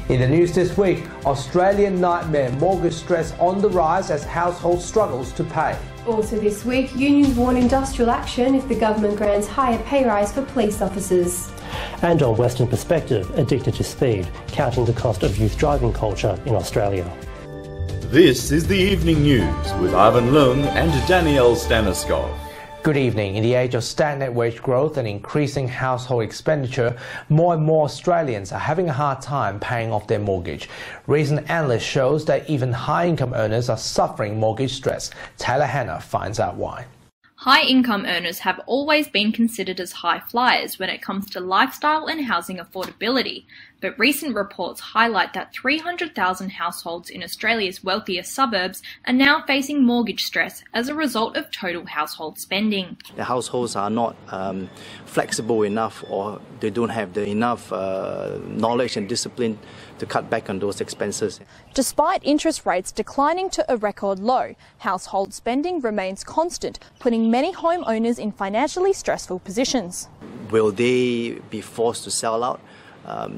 In the news this week, Australian nightmare, mortgage stress on the rise as household struggles to pay. Also this week, unions warn industrial action if the government grants higher pay rise for police officers. And on Western Perspective, Addicted to Speed, counting the cost of youth driving culture in Australia. This is the Evening News with Ivan Leung and Danielle Staniskov. Good evening. In the age of stagnant wage growth and increasing household expenditure, more and more Australians are having a hard time paying off their mortgage. Recent analysis shows that even high-income earners are suffering mortgage stress. Taylor Hanna finds out why. High-income earners have always been considered as high flyers when it comes to lifestyle and housing affordability, but recent reports highlight that 300,000 households in Australia's wealthiest suburbs are now facing mortgage stress as a result of total household spending. The households are not flexible enough, or they don't have enough knowledge and discipline to cut back on those expenses. Despite interest rates declining to a record low, household spending remains constant, putting many homeowners in financially stressful positions. Will they be forced to sell out?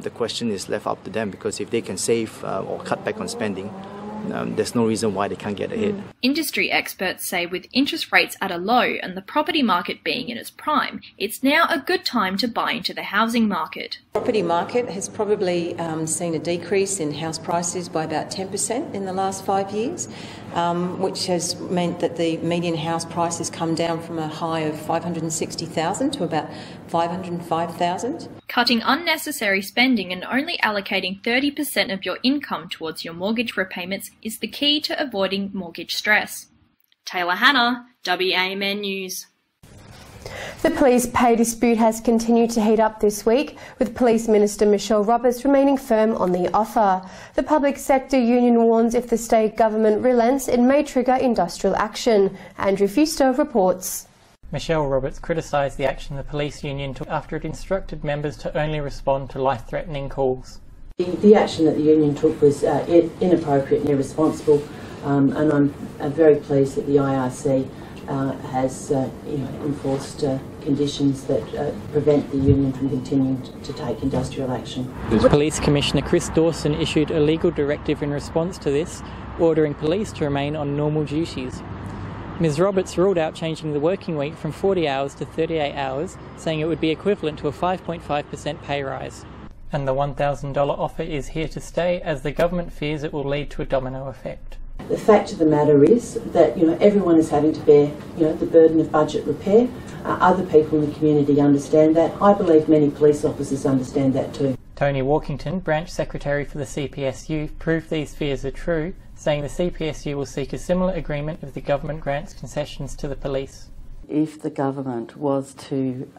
The question is left up to them, because if they can save or cut back on spending, there's no reason why they can't get ahead. Industry experts say with interest rates at a low and the property market being in its prime, it's now a good time to buy into the housing market. The property market has probably seen a decrease in house prices by about 10% in the last 5 years, which has meant that the median house price has come down from a high of $560,000 to about $505,000. Cutting unnecessary spending and only allocating 30% of your income towards your mortgage repayments is the key to avoiding mortgage stress. Taylor Hanna, WAMN News. The police pay dispute has continued to heat up this week, with Police Minister Michelle Roberts remaining firm on the offer. The public sector union warns if the state government relents, it may trigger industrial action. Andrew Fuster reports. Michelle Roberts criticised the action the police union took after it instructed members to only respond to life-threatening calls. The action that the union took was inappropriate and irresponsible, and I'm very pleased that the IRC has enforced conditions that prevent the union from continuing to take industrial action. Police Commissioner Chris Dawson issued a legal directive in response to this, ordering police to remain on normal duties. Ms Roberts ruled out changing the working week from 40 hours to 38 hours, saying it would be equivalent to a 5.5% pay rise. And the $1,000 offer is here to stay, as the government fears it will lead to a domino effect. The fact of the matter is that everyone is having to bear the burden of budget repair. Other people in the community understand that. I believe many police officers understand that too. Tony Walkington, Branch Secretary for the CPSU, proved these fears are true, saying the CPSU will seek a similar agreement if the government grants concessions to the police. If the government was to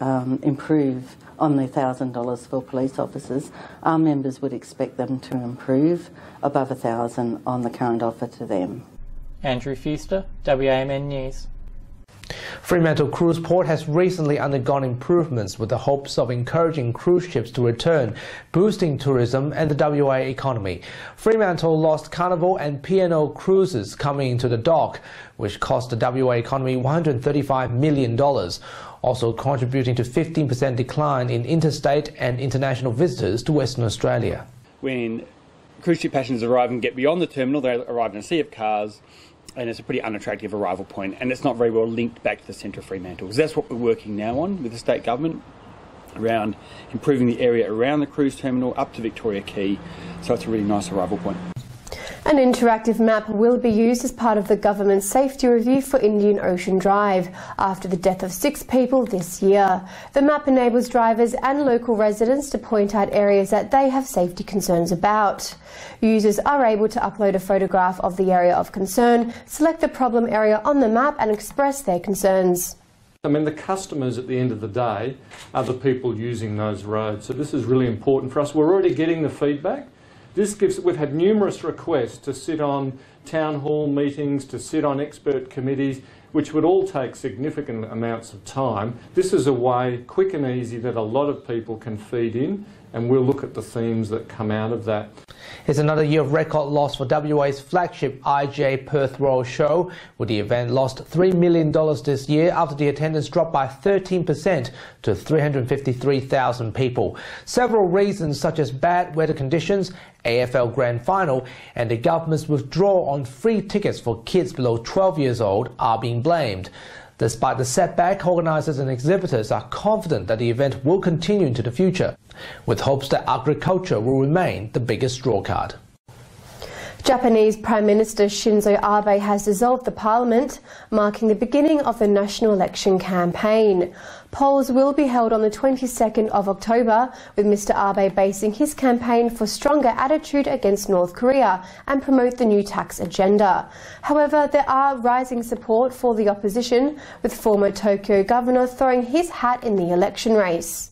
improve on the $1,000 for police officers, our members would expect them to improve above $1,000 on the current offer to them. Andrew Fuster, WAMN News. Fremantle Cruise Port has recently undergone improvements with the hopes of encouraging cruise ships to return, boosting tourism and the WA economy. Fremantle lost Carnival and P&O cruises coming into the dock, which cost the WA economy $135 million, also contributing to 15% decline in interstate and international visitors to Western Australia. When cruise ship passengers arrive and get beyond the terminal, they arrive in a sea of cars, and it's a pretty unattractive arrival point, and it's not very well linked back to the centre of Fremantle. Because that's what we're working now on with the state government, around improving the area around the cruise terminal up to Victoria Quay, so it's a really nice arrival point. An interactive map will be used as part of the government's safety review for Indian Ocean Drive after the death of 6 people this year. The map enables drivers and local residents to point out areas that they have safety concerns about. Users are able to upload a photograph of the area of concern, select the problem area on the map and express their concerns. I mean, the customers at the end of the day are the people using those roads, so this is really important for us. We're already getting the feedback. We've had numerous requests to sit on town hall meetings, to sit on expert committees, which would all take significant amounts of time. This is a way, quick and easy, that a lot of people can feed in and we'll look at the themes that come out of that. It's another year of record loss for WA's flagship IGA Perth Royal Show, with the event lost $3 million this year after the attendance dropped by 13% to 353,000 people. Several reasons such as bad weather conditions, AFL Grand Final and the government's withdrawal on free tickets for kids below 12 years old are being blamed. Despite the setback, organisers and exhibitors are confident that the event will continue into the future, with hopes that agriculture will remain the biggest drawcard. Japanese Prime Minister Shinzo Abe has dissolved the parliament, marking the beginning of the national election campaign. Polls will be held on the 22nd of October, with Mr Abe basing his campaign for stronger attitude against North Korea and promote the new tax agenda. However, there are rising support for the opposition, with former Tokyo Governor throwing his hat in the election race.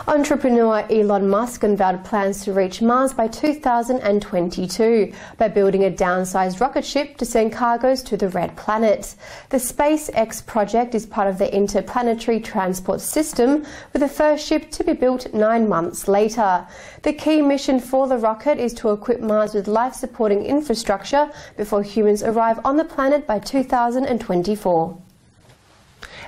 Entrepreneur Elon Musk unveiled plans to reach Mars by 2022 by building a downsized rocket ship to send cargoes to the Red Planet. The SpaceX project is part of the interplanetary transport system, with the first ship to be built 9 months later. The key mission for the rocket is to equip Mars with life-supporting infrastructure before humans arrive on the planet by 2024.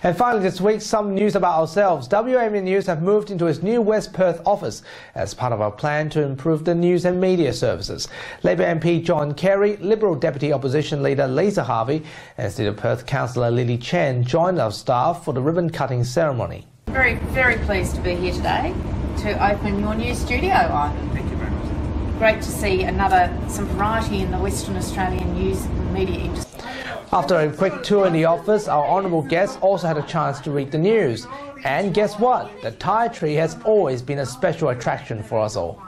And finally this week, some news about ourselves. WAMN News have moved into its new West Perth office as part of our plan to improve the news and media services. Labour MP John Kerry, Liberal Deputy Opposition Leader Lisa Harvey and City of Perth Councillor Lily Chen joined our staff for the ribbon-cutting ceremony. Very, very pleased to be here today to open your new studio, Ivan. Thank you very much. Great to see some variety in the Western Australian news and media industry. After a quick tour in the office, our honourable guests also had a chance to read the news. And guess what? The Thai tree has always been a special attraction for us all.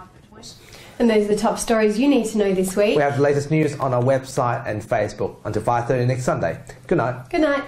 And those are the top stories you need to know this week. We have the latest news on our website and Facebook. Until 5:30 next Sunday. Good night. Good night.